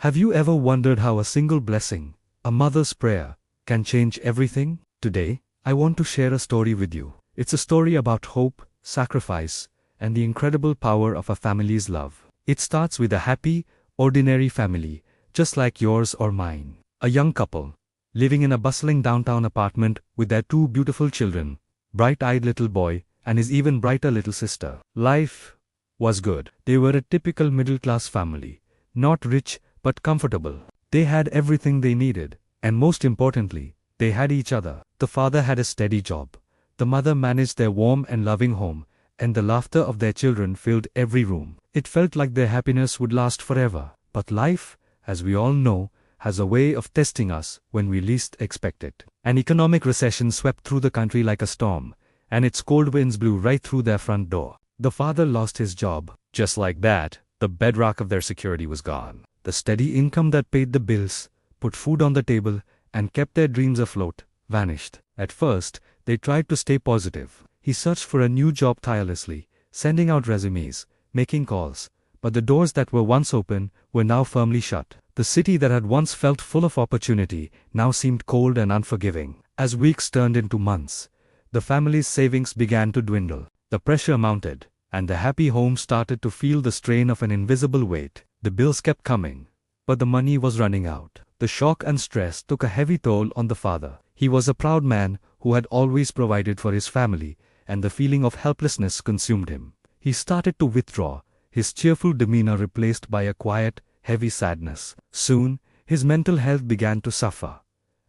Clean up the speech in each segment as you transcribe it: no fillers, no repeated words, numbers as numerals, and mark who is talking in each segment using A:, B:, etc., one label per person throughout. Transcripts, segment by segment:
A: Have you ever wondered how a single blessing, a mother's prayer, can change everything? Today, I want to share a story with you. It's a story about hope, sacrifice, and the incredible power of a family's love. It starts with a happy, ordinary family, just like yours or mine. A young couple, living in a bustling downtown apartment with their two beautiful children, bright-eyed little boy and his even brighter little sister. Life was good. They were a typical middle-class family, not rich but comfortable. They had everything they needed, and most importantly, they had each other. The father had a steady job. The mother managed their warm and loving home, and the laughter of their children filled every room. It felt like their happiness would last forever. But life, as we all know, has a way of testing us when we least expect it. An economic recession swept through the country like a storm, and its cold winds blew right through their front door. The father lost his job. Just like that, the bedrock of their security was gone. The steady income that paid the bills, put food on the table, and kept their dreams afloat, vanished. At first, they tried to stay positive. He searched for a new job tirelessly, sending out resumes, making calls. But the doors that were once open were now firmly shut. The city that had once felt full of opportunity now seemed cold and unforgiving. As weeks turned into months, the family's savings began to dwindle. The pressure mounted, and the happy home started to feel the strain of an invisible weight. The bills kept coming, but the money was running out. The shock and stress took a heavy toll on the father. He was a proud man who had always provided for his family, and the feeling of helplessness consumed him. He started to withdraw, his cheerful demeanor replaced by a quiet, heavy sadness. Soon, his mental health began to suffer,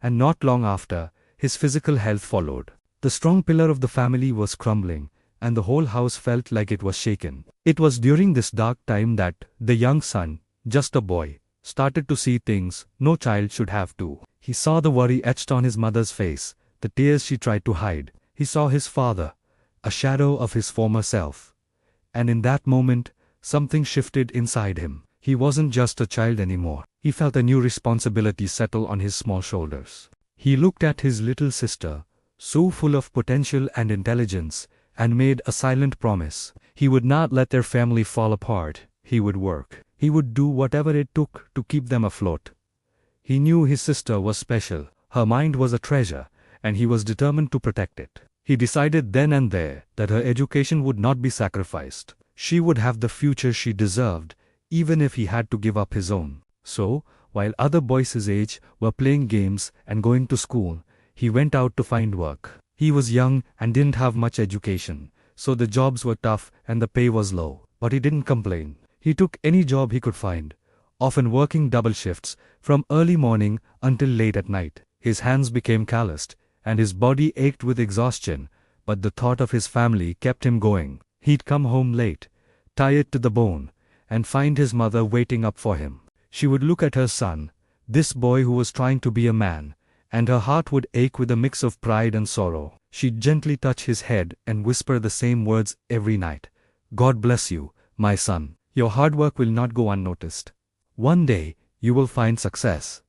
A: and not long after, his physical health followed. The strong pillar of the family was crumbling, and the whole house felt like it was shaken. It was during this dark time that the young son, just a boy, started to see things no child should have to. He saw the worry etched on his mother's face, the tears she tried to hide. He saw his father, a shadow of his former self. And in that moment, something shifted inside him. He wasn't just a child anymore. He felt a new responsibility settle on his small shoulders. He looked at his little sister, so full of potential and intelligence, and made a silent promise. He would not let their family fall apart. He would work. He would do whatever it took to keep them afloat. He knew his sister was special. Her mind was a treasure, and he was determined to protect it. He decided then and there that her education would not be sacrificed. She would have the future she deserved, even if he had to give up his own. So, while other boys his age were playing games and going to school, he went out to find work. He was young and didn't have much education, so the jobs were tough and the pay was low. But he didn't complain. He took any job he could find, often working double shifts, from early morning until late at night. His hands became calloused, and his body ached with exhaustion, but the thought of his family kept him going. He'd come home late, tired to the bone, and find his mother waiting up for him. She would look at her son, this boy who was trying to be a man, and her heart would ache with a mix of pride and sorrow. She'd gently touch his head and whisper the same words every night. "God bless you, my son. Your hard work will not go unnoticed. One day, you will find success."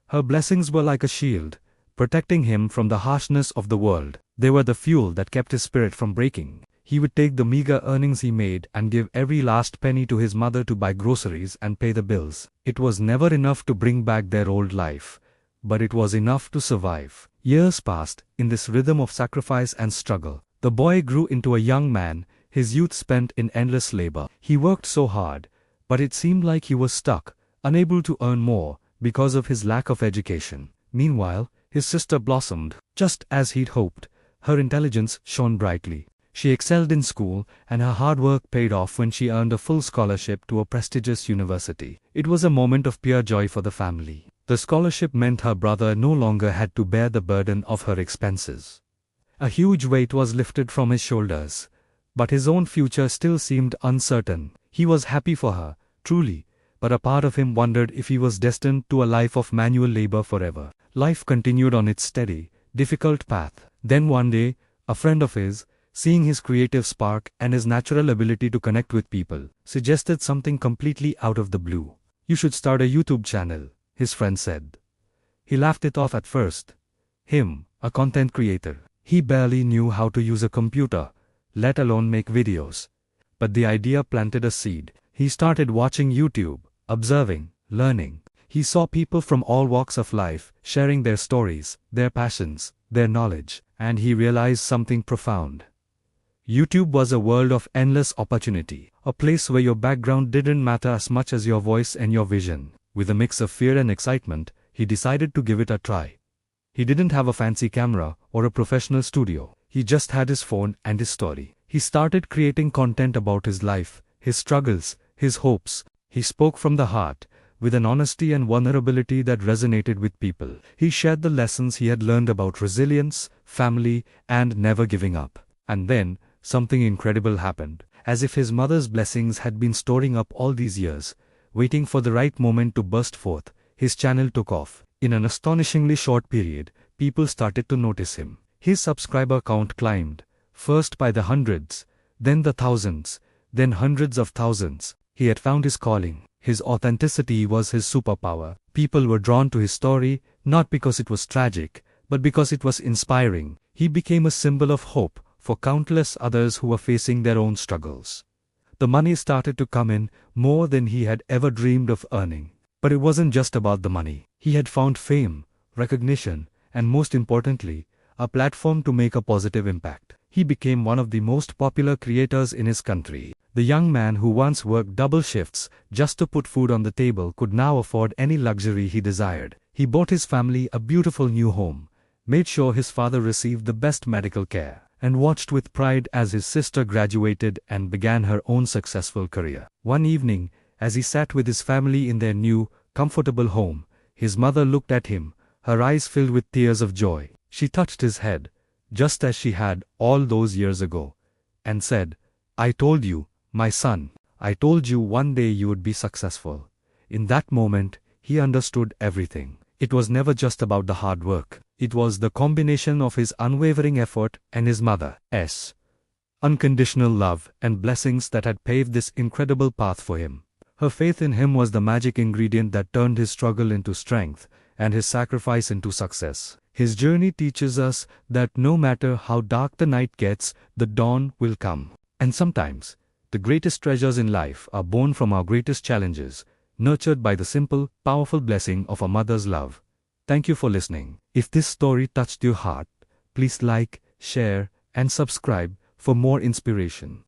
A: Her blessings were like a shield, protecting him from the harshness of the world. They were the fuel that kept his spirit from breaking. He would take the meager earnings he made and give every last penny to his mother to buy groceries and pay the bills. It was never enough to bring back their old life, but it was enough to survive. Years passed in this rhythm of sacrifice and struggle. The boy grew into a young man, his youth spent in endless labor. He worked so hard, but it seemed like he was stuck, unable to earn more because of his lack of education. Meanwhile, his sister blossomed, just as he'd hoped. Her intelligence shone brightly. She excelled in school, and her hard work paid off when she earned a full scholarship to a prestigious university. It was a moment of pure joy for the family. The scholarship meant her brother no longer had to bear the burden of her expenses. A huge weight was lifted from his shoulders, but his own future still seemed uncertain. He was happy for her, truly, but a part of him wondered if he was destined to a life of manual labor forever. Life continued on its steady, difficult path. Then one day, a friend of his, seeing his creative spark and his natural ability to connect with people, suggested something completely out of the blue. "You should start a YouTube channel," his friend said. He laughed it off at first. Him, a content creator. He barely knew how to use a computer, let alone make videos. But the idea planted a seed. He started watching YouTube, observing, learning. He saw people from all walks of life sharing their stories, their passions, their knowledge, and he realized something profound. YouTube was a world of endless opportunity, a place where your background didn't matter as much as your voice and your vision. With a mix of fear and excitement, he decided to give it a try. He didn't have a fancy camera or a professional studio. He just had his phone and his story. He started creating content about his life, his struggles, his hopes. He spoke from the heart, with an honesty and vulnerability that resonated with people. He shared the lessons he had learned about resilience, family, and never giving up. And then, something incredible happened. As if his mother's blessings had been storing up all these years, waiting for the right moment to burst forth, his channel took off. In an astonishingly short period, people started to notice him. His subscriber count climbed, first by the hundreds, then the thousands, then hundreds of thousands. He had found his calling. His authenticity was his superpower. People were drawn to his story, not because it was tragic, but because it was inspiring. He became a symbol of hope for countless others who were facing their own struggles. The money started to come in, more than he had ever dreamed of earning. But it wasn't just about the money. He had found fame, recognition, and most importantly, a platform to make a positive impact. He became one of the most popular creators in his country. The young man who once worked double shifts just to put food on the table could now afford any luxury he desired. He bought his family a beautiful new home, made sure his father received the best medical care, and watched with pride as his sister graduated and began her own successful career. One evening, as he sat with his family in their new, comfortable home, his mother looked at him, her eyes filled with tears of joy. She touched his head, just as she had all those years ago, and said, "I told you, my son, I told you one day you would be successful." In that moment, he understood everything. It was never just about the hard work. It was the combination of his unwavering effort and his mother's unconditional love and blessings that had paved this incredible path for him. Her faith in him was the magic ingredient that turned his struggle into strength and his sacrifice into success. His journey teaches us that no matter how dark the night gets, the dawn will come. And sometimes, the greatest treasures in life are born from our greatest challenges, nurtured by the simple, powerful blessing of a mother's love. Thank you for listening. If this story touched your heart, please like, share, and subscribe for more inspiration.